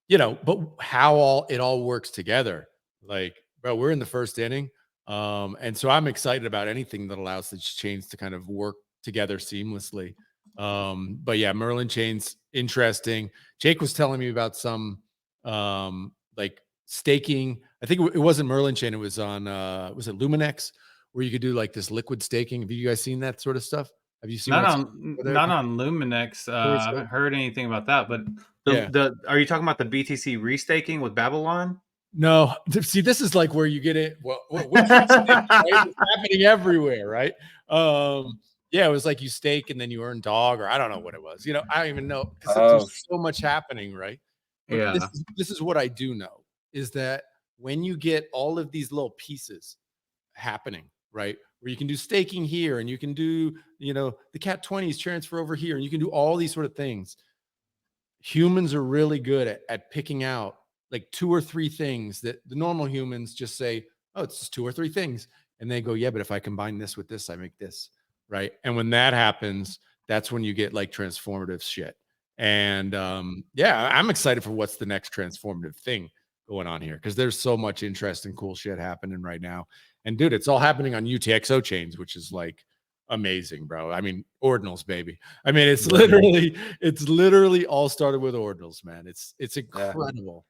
You know, but how it all works together. Like, bro, we're in the first inning. And so I'm excited about anything that allows the chains to kind of work together seamlessly. But yeah, Merlin chains, interesting. Jake was telling me about some like staking. I think it wasn't Merlin chain, it was on was it Luminex, where you could do like this liquid staking. Have you guys seen that sort of stuff? Have you seen not on Luminex? I haven't heard anything about that, but are you talking about the BTC restaking with Babylon? No, see, this is like where you get it. Well, which right? It's happening everywhere, right? Yeah, it was like you stake and then you earn dog, or I don't know what it was. You know, I don't even know because there's so much happening, right? But yeah, this is what I do know is that when you get all of these little pieces happening, right, where you can do staking here and you can do, you know, the cat 20s transfer over here, and you can do all these sort of things. Humans are really good at picking out like 2 or 3 things that the normal humans just say, oh, it's just 2 or 3 things. And they go, yeah, but if I combine this with this, I make this, right? And when that happens, that's when you get like transformative shit. And yeah, I'm excited for what's the next transformative thing going on here because there's so much interesting, cool shit happening right now. And dude, it's all happening on UTXO chains, which is like amazing, bro. I mean, ordinals, baby. I mean, it's literally all started with ordinals, man. It's incredible.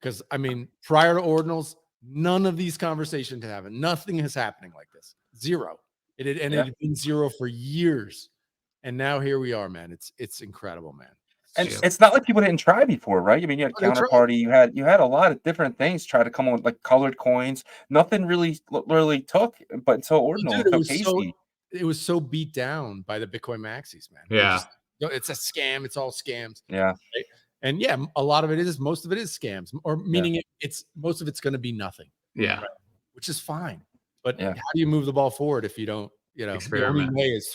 Because I mean, prior to ordinals, none of these conversations happened. Nothing is happening like this. Zero. It had been zero for years, and now here we are, man. It's incredible, man. And it's not like people didn't try before, right? I mean, you had Counterparty, you had a lot of different things try to come on, like colored coins. Nothing really took, but until ordinal, it was so beat down by the Bitcoin maxis, man. Yeah, it's a scam. It's all scams. Yeah. Right? And yeah, a lot of it is, most of it is scams, or meaning it's most of it's going to be not Yeah. Right? Which is fine. But how do you move the ball forward if you don't, you know, the only way is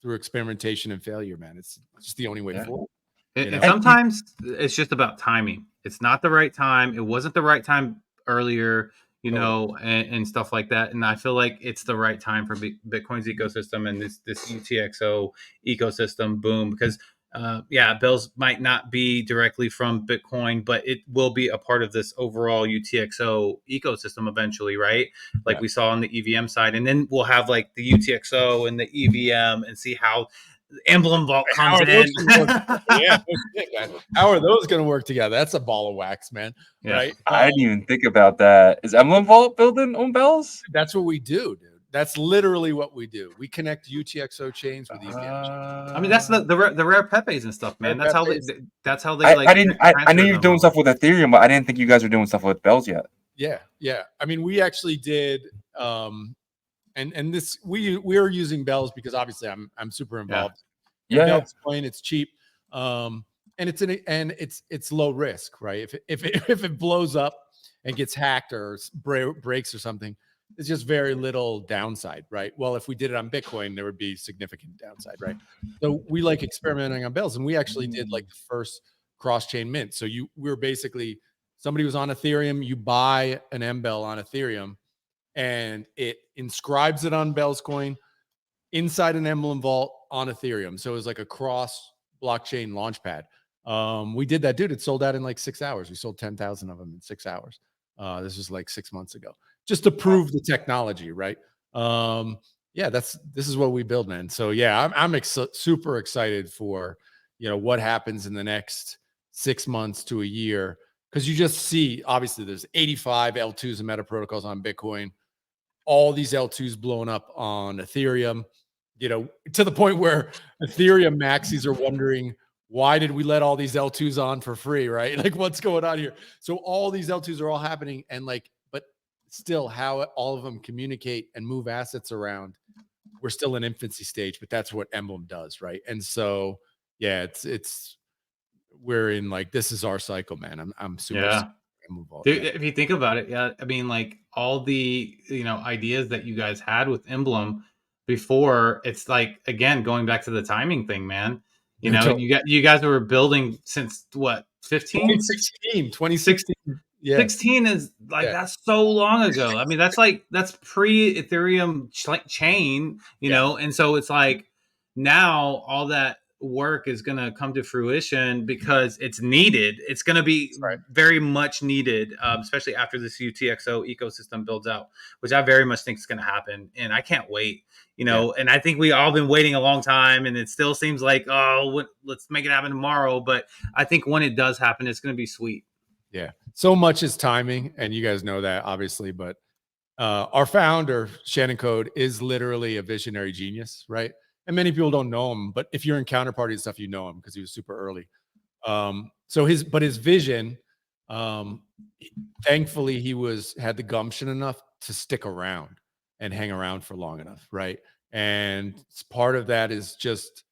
through experimentation and failure, man. It's just the only way forward. And sometimes it's just about timing. It's not the right time. It wasn't the right time earlier, you know, and stuff like that. And I feel like it's the right time for Bitcoin's ecosystem and this UTXO ecosystem boom because Bells might not be directly from Bitcoin, but it will be a part of this overall UTXO ecosystem eventually, right? Like we saw on the EVM side. And then we'll have like the UTXO and the EVM and see how Emblem Vault comes in. How are those going to work together? That's a ball of wax, man. Right? I didn't even think about that. Is Emblem Vault building on Bells? That's what we do, dude. That's literally what we do. We connect UTXO chains with EVM. I mean, that's the rare Pepes and stuff, man. Rare That's how they like. I knew you were doing stuff with Ethereum, but I didn't think you guys were doing stuff with Bells yet. Yeah. I mean, we actually did, and this we are using Bells because obviously I'm super involved. Yeah. Bells coin, it's cheap, and it's low risk, right? If it blows up and gets hacked or breaks or something, it's just very little downside, right? Well, if we did it on Bitcoin, there would be significant downside, right? So we like experimenting on Bells, and we actually did like the first cross-chain mint. So we were basically, somebody was on Ethereum, you buy an MBell on Ethereum, and it inscribes it on Bells coin inside an Emblem vault on Ethereum. So it was like a cross blockchain launchpad. We did that, dude. It sold out in like 6 hours. We sold 10,000 of them in 6 hours. This was like 6 months ago, just to prove the technology, right? This is what we build, man. So yeah, I'm super excited for, what happens in the next 6 months to a year, because you just see, obviously there's 85 L2s and meta protocols on Bitcoin, all these L2s blowing up on Ethereum, to the point where Ethereum maxis are wondering, why did we let all these L2s on for free, right? Like, what's going on here? So all these L2s are all happening, and but still, how all of them communicate and move assets around, we're still in infancy stage, but that's what Emblem does, right? And so, yeah, we're in this is our cycle, man. I'm super involved. Dude, if you think about it, I mean, like all the ideas that you guys had with Emblem before, it's like, again, going back to the timing thing, man. You guys were building since what, 2016. Yeah. 16 is that's so long ago. I mean, that's pre Ethereum chain, know, and so it's like now all that work is going to come to fruition because it's needed. It's going to be very much needed, especially after this UTXO ecosystem builds out, which I very much think is going to happen. And I can't wait, and I think we all been waiting a long time, and it still seems like, let's make it happen tomorrow. But I think when it does happen, it's going to be sweet. Yeah. So much is timing, and you guys know that obviously, but our founder, Shannon Code, is literally a visionary genius, right? And many people don't know him, but if you're in Counterparty and stuff, you know him because he was super early. So his vision, thankfully he had the gumption enough to stick around and hang around for long enough, right? And part of that is just,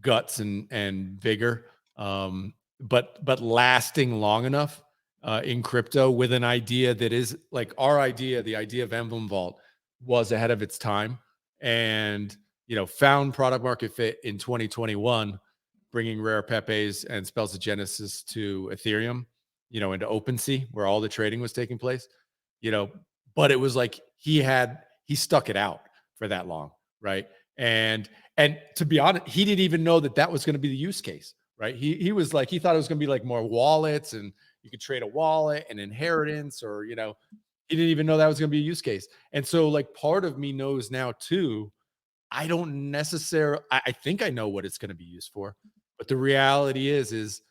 guts and vigor, but lasting long enough in crypto with an idea that is like our idea. The idea of Emblem Vault was ahead of its time, and found product market fit in 2021, bringing Rare Pepes and Spells of Genesis to Ethereum, into OpenSea where all the trading was taking place, but it was like he stuck it out for that long, right? And to be honest, he didn't even know that was going to be the use case, right? He was like, he thought it was going to be like more wallets, and you could trade a wallet and inheritance, or he didn't even know that was going to be a use case. And so like part of me knows now too, I don't necessarily, I think I know what it's going to be used for, but the reality is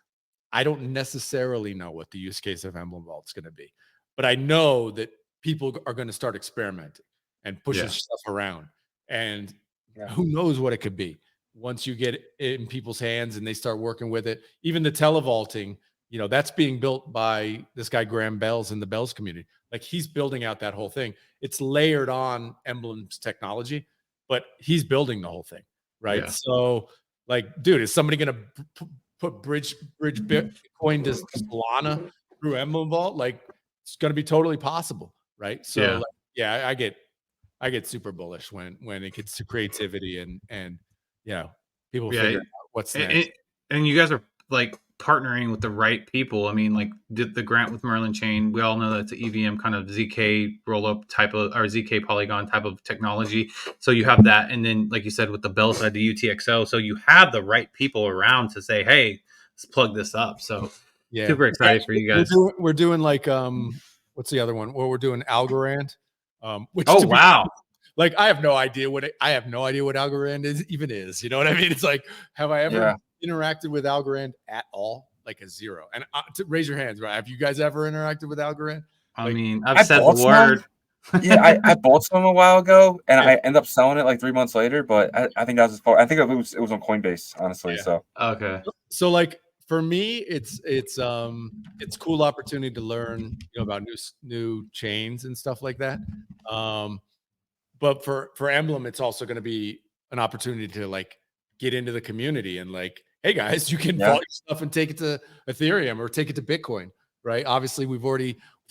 I don't necessarily know what the use case of Emblem Vault is going to be, but I know that people are going to start experimenting and pushing stuff around, and who knows what it could be once you get it in people's hands and they start working with it. Even the televaulting, that's being built by this guy, Graham Bells, in the Bells community. Like, he's building out that whole thing. It's layered on Emblem's technology, but he's building the whole thing, right? Yeah. So, like, dude, is somebody going to put bridge Bitcoin to Solana through Emblem Vault? Like, it's going to be totally possible, right? So, I get super bullish when it gets to creativity and people figure out what's next. And you guys are like partnering with the right people. I mean, like the grant with Merlin Chain, we all know that's an EVM kind of ZK rollup type of, or ZK Polygon type of technology. So you have that, and then like you said with the Bell side, the UTXO. So you have the right people around to say, hey, let's plug this up. So super excited for you guys. We're doing like what's the other one? Well, we're doing Algorand. Which like I have no idea what Algorand is. You know what I mean? It's like, have I ever interacted with Algorand at all? Like a zero. And to raise your hands, right? Have you guys ever interacted with Algorand? I mean, I've said the word. Yeah, I bought some a while ago, and Yeah. I ended up selling it like 3 months later. But I think that was as far. I think it was on Coinbase, honestly. Yeah. So Okay. So like for me, it's cool opportunity to learn, about new chains and stuff like that. Um, but for Emblem, it's also going to be an opportunity to like get into the community and like, hey guys, you can yeah, vault your stuff and take it to Ethereum or take it to Bitcoin, right? Obviously, we've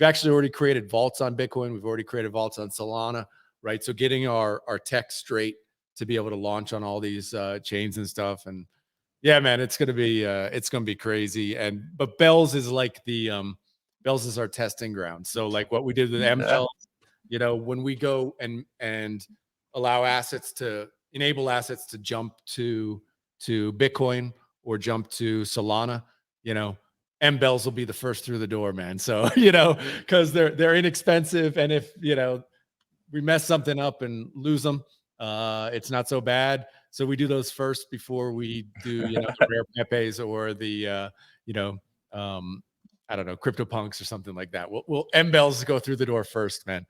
actually already created vaults on Bitcoin. We've already created vaults on Solana, right? So getting our tech straight to be able to launch on all these chains and stuff. And yeah, man, it's gonna be crazy. But Bells is like Bells is our testing ground. So like what we did with yeah, MBells, when we go and enable assets to jump to Bitcoin or jump to Solana, MBells will be the first through the door, man. So, because they're inexpensive. And if we mess something up and lose them, it's not so bad. So we do those first before we do, the rare Pepes or the, I don't know, CryptoPunks or something like that. We'll MBells go through the door first, man.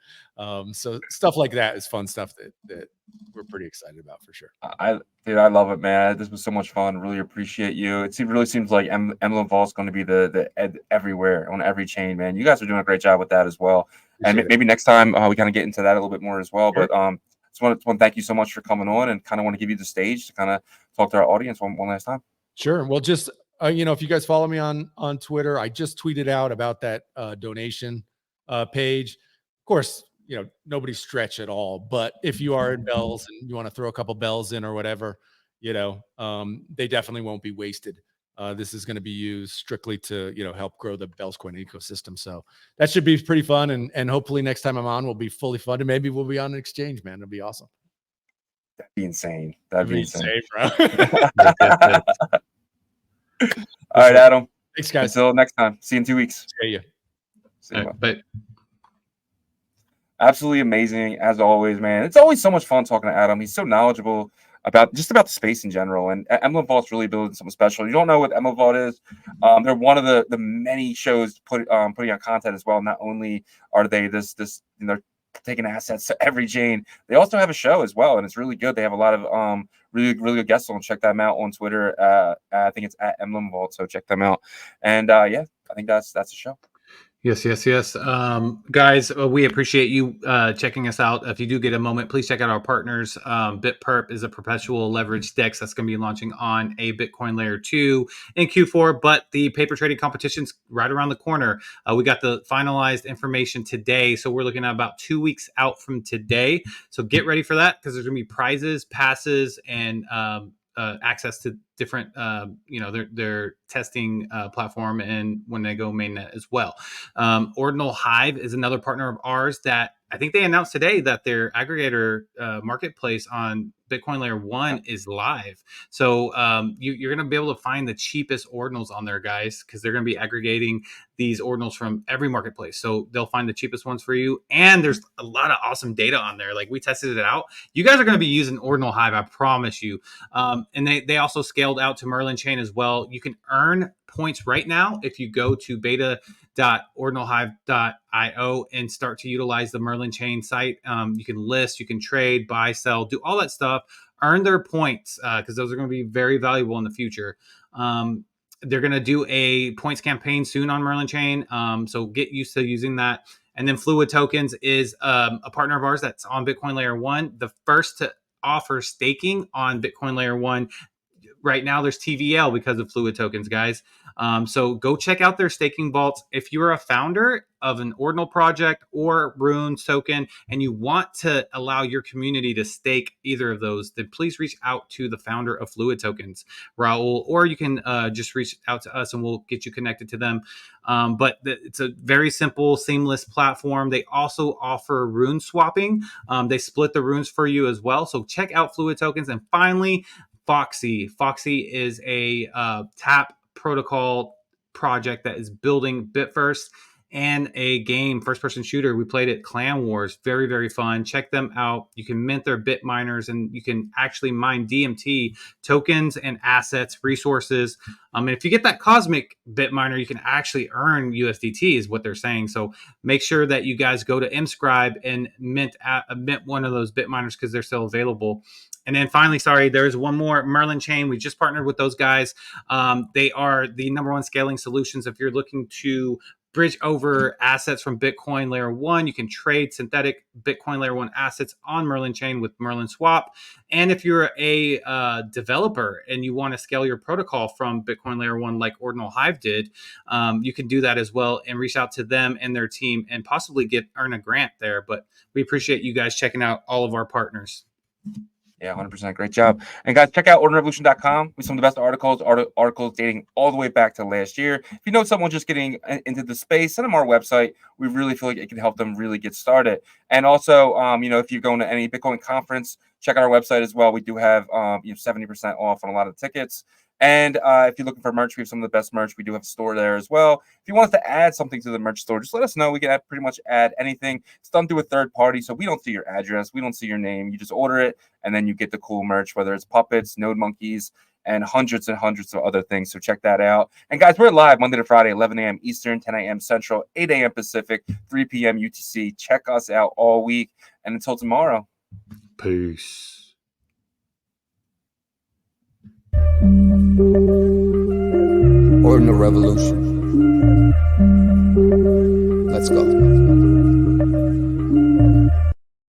So stuff like that is fun stuff that we're pretty excited about for sure. dude, I love it, man. This was so much fun. Really appreciate you. Really seems like Emblem Vault's going to be the everywhere on every chain, man. You guys are doing a great job with that as well. And maybe next time we kind of get into that a little bit more as well. Sure. But just want to thank you so much for coming on, and kind of want to give you the stage to kind of talk to our audience one last time. Sure. Well, just if you guys follow me on Twitter, I just tweeted out about that donation page. Of course, nobody stretch at all, but if you are in Bells and you want to throw a couple bells in or whatever, they definitely won't be wasted. This is going to be used strictly to help grow the Bells coin ecosystem. So that should be pretty fun, and hopefully next time I'm on, we'll be fully funded. Maybe we'll be on an exchange, man. It'll be awesome. That'd be insane. That'd be insane, bro. All right, Adam. Thanks, guys. Until next time. See you in 2 weeks. See you. But absolutely amazing as always, man. It's always so much fun talking to Adam. He's so knowledgeable about the space in general, and Emblem Vault's really building something special. You don't know what Emblem Vault is? They're one of the many shows putting on content as well. Not only are they this taking assets to every chain, they also have a show as well, and it's really good. They have a lot of really good guests on. Check them out on Twitter. I think it's at Emblem Vault, so check them out. And yeah, I think that's the show. Yes. Guys, we appreciate you checking us out. If you do get a moment, please check out our partners. BitPerp is a perpetual leverage DEX that's going to be launching on a Bitcoin layer 2 in Q4, but the paper trading competition's right around the corner. We got the finalized information today, so we're looking at about 2 weeks out from today. So get ready for that, because there's going to be prizes, passes, and access to different, their testing platform, and when they go mainnet as well. Ordinal Hive is another partner of ours that I think they announced today that their aggregator marketplace on Bitcoin Layer 1 is live. So you're going to be able to find the cheapest ordinals on there, guys, because they're going to be aggregating these ordinals from every marketplace. So they'll find the cheapest ones for you. And there's a lot of awesome data on there. Like, we tested it out. You guys are going to be using Ordinal Hive, I promise you. And they also scaled out to Merlin Chain as well. You can earn points right now if you go to beta.ordinalhive.io and start to utilize the Merlin Chain site. You can list, you can trade, buy, sell, do all that stuff, earn their points, because those are going to be very valuable in the future. They're going to do a points campaign soon on Merlin Chain, so get used to using that. And then Fluid Tokens is a partner of ours that's on Bitcoin Layer 1, the first to offer staking on Bitcoin Layer 1. Right now there's TVL because of Fluid Tokens, guys. So go check out their staking vaults. If you're a founder of an Ordinal project or Runes token and you want to allow your community to stake either of those, then please reach out to the founder of Fluid Tokens, Raul, or you can just reach out to us and we'll get you connected to them. But it's a very simple, seamless platform. They also offer rune swapping. They split the runes for you as well. So check out Fluid Tokens. And finally, Foxy. Foxy is a tap protocol project that is building BitFirst. and a game, first-person shooter. We played it, Clan Wars. Very, very fun. Check them out. You can mint their bit miners, and you can actually mine DMT tokens and assets, resources. And if you get that Cosmic bit miner, you can actually earn USDT, is what they're saying. So make sure that you guys go to Mscribe and mint one of those bit miners because they're still available. And then finally, there's one more, Merlin Chain. We just partnered with those guys. They are the #1 scaling solutions. If you're looking to bridge over assets from Bitcoin Layer 1, you can trade synthetic Bitcoin Layer 1 assets on Merlin Chain with Merlin Swap. And if you're a developer and you want to scale your protocol from Bitcoin Layer 1 like Ordinal Hive did, you can do that as well and reach out to them and their team and possibly earn a grant there. But we appreciate you guys checking out all of our partners. Yeah, 100%. Great job. And guys, check out ordinalrevolution.com. We have some of the best articles dating all the way back to last year. If you know someone just getting into the space, send them our website. We really feel like it can help them really get started. And also, if you're going to any Bitcoin conference, check out our website as well. We do have 70% off on a lot of tickets. And if you're looking for merch, we have some of the best merch. We do have a store there as well. If you want us to add something to the merch store, just let us know. We can pretty much add anything. It's done through a third party, so we don't see your address. We don't see your name. You just order it, and then you get the cool merch, whether it's puppets, node monkeys, and hundreds of other things. So check that out. And guys, we're live Monday to Friday, 11 a.m. Eastern, 10 a.m. Central, 8 a.m. Pacific, 3 p.m. UTC. Check us out all week. And until tomorrow. Peace. Ordinal Revolution. Let's go.